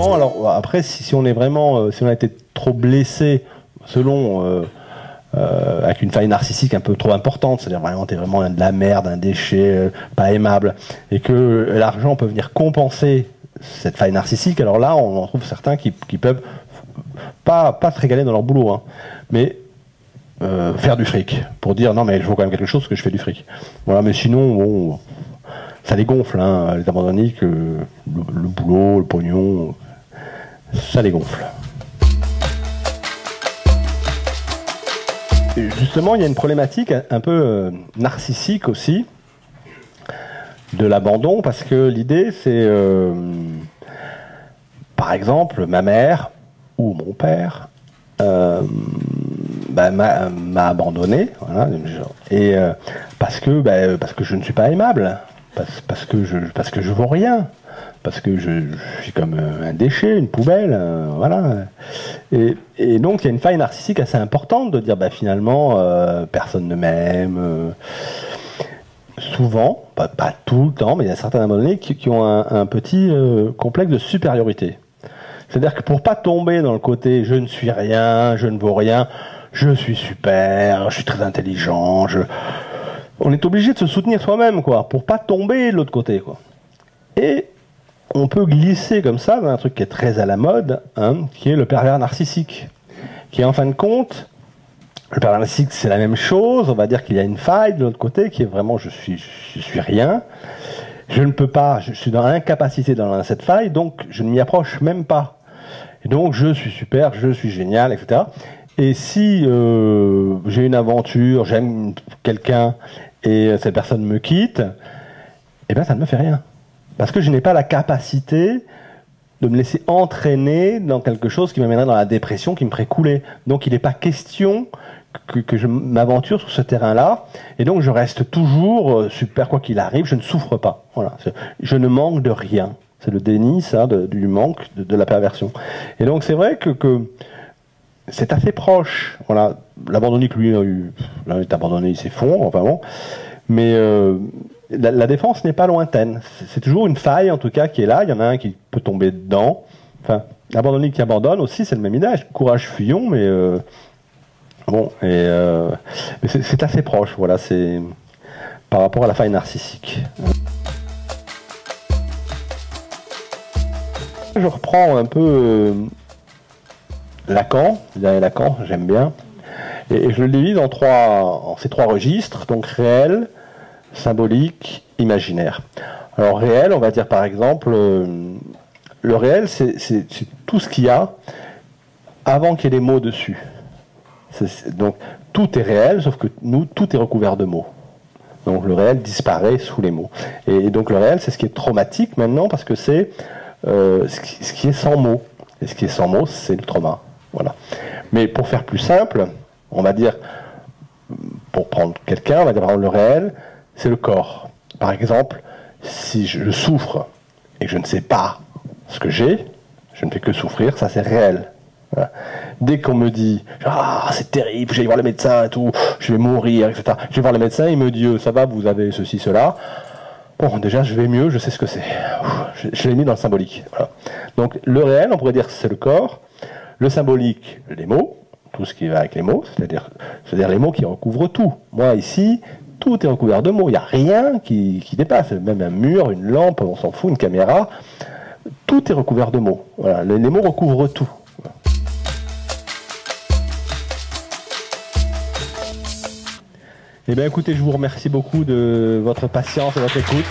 souvent, alors après, si on est vraiment, si on a été trop blessé, selon, avec une faille narcissique un peu trop importante, c'est-à-dire vraiment, t'es vraiment de la merde, un déchet, pas aimable, et que l'argent peut venir compenser cette faille narcissique, alors là, on en trouve certains qui peuvent pas se régaler dans leur boulot, hein, mais faire du fric, pour dire non mais je vaux quand même quelque chose parce que je fais du fric. Voilà, mais sinon, bon, ça les gonfle, hein, les abandonnés, que le boulot, le pognon, ça les gonfle. Et justement, il y a une problématique un peu narcissique aussi de l'abandon, parce que l'idée c'est, par exemple, ma mère ou mon père m'a abandonné, voilà, et parce que je ne suis pas aimable. Parce que je vaux rien, parce que je suis comme un déchet, une poubelle, voilà. Et donc il y a une faille narcissique assez importante de dire finalement personne ne m'aime. Souvent, pas tout le temps, mais il y a certains abandonnés qui ont un petit complexe de supériorité. C'est-à-dire que pour pas tomber dans le côté je ne suis rien, je ne vaux rien, je suis super, je suis très intelligent, on est obligé de se soutenir soi-même, quoi, pour pas tomber de l'autre côté, quoi. Et on peut glisser comme ça dans un truc qui est très à la mode, hein, qui est le pervers narcissique, qui est en fin de compte, le pervers narcissique, c'est la même chose. On va dire qu'il y a une faille de l'autre côté qui est vraiment je suis rien, je ne peux pas, je suis dans l'incapacité dans cette faille, donc je ne m'y approche même pas. Et donc je suis super, je suis génial, etc. Et si j'ai une aventure, j'aime quelqu'un et cette personne me quitte, eh bien ça ne me fait rien. Parce que je n'ai pas la capacité de me laisser entraîner dans quelque chose qui m'amènerait dans la dépression, qui me ferait couler. Donc il n'est pas question que je m'aventure sur ce terrain-là, et donc je reste toujours super quoi qu'il arrive, je ne souffre pas. Voilà. Je ne manque de rien. C'est le déni, ça, du manque, de la perversion. Et donc c'est vrai que c'est assez proche. Voilà, l'abandonné que lui a eu, là, il est abandonné, il s'effondre, enfin bon. Mais la défense n'est pas lointaine. C'est toujours une faille, en tout cas, qui est là. Il y en a un qui peut tomber dedans. Enfin, l'abandonné qui abandonne aussi, c'est le même idée. Courage, fuyons, mais bon. Mais c'est assez proche. Voilà, c'est par rapport à la faille narcissique. Je reprends un peu Lacan, j'aime bien, et je le divise en ces trois registres, donc réel, symbolique, imaginaire. Alors réel, on va dire par exemple, le réel c'est tout ce qu'il y a avant qu'il y ait des mots dessus. Donc tout est réel, sauf que nous, tout est recouvert de mots. Donc le réel disparaît sous les mots. Et donc le réel, c'est ce qui est traumatique maintenant, parce que c'est ce qui est sans mots. Et ce qui est sans mots, c'est le trauma. Voilà. Mais pour faire plus simple, on va dire, pour prendre quelqu'un, on va dire par exemple, le réel, c'est le corps. Par exemple, si je souffre et que je ne sais pas ce que j'ai, je ne fais que souffrir, ça c'est réel. Voilà. Dès qu'on me dit ah c'est terrible, je vais voir le médecin et tout, je vais mourir, etc. Je vais voir le médecin, il me dit ça va, vous avez ceci, cela. Bon, déjà je vais mieux, je sais ce que c'est. Je l'ai mis dans le symbolique. Voilà. Donc le réel, on pourrait dire que c'est le corps. Le symbolique, les mots, tout ce qui va avec les mots, c'est-à-dire les mots qui recouvrent tout. Moi ici, tout est recouvert de mots, il n'y a rien qui dépasse, même un mur, une lampe, on s'en fout, une caméra, tout est recouvert de mots. Voilà. Les mots recouvrent tout. Voilà. Eh bien écoutez, je vous remercie beaucoup de votre patience et votre écoute.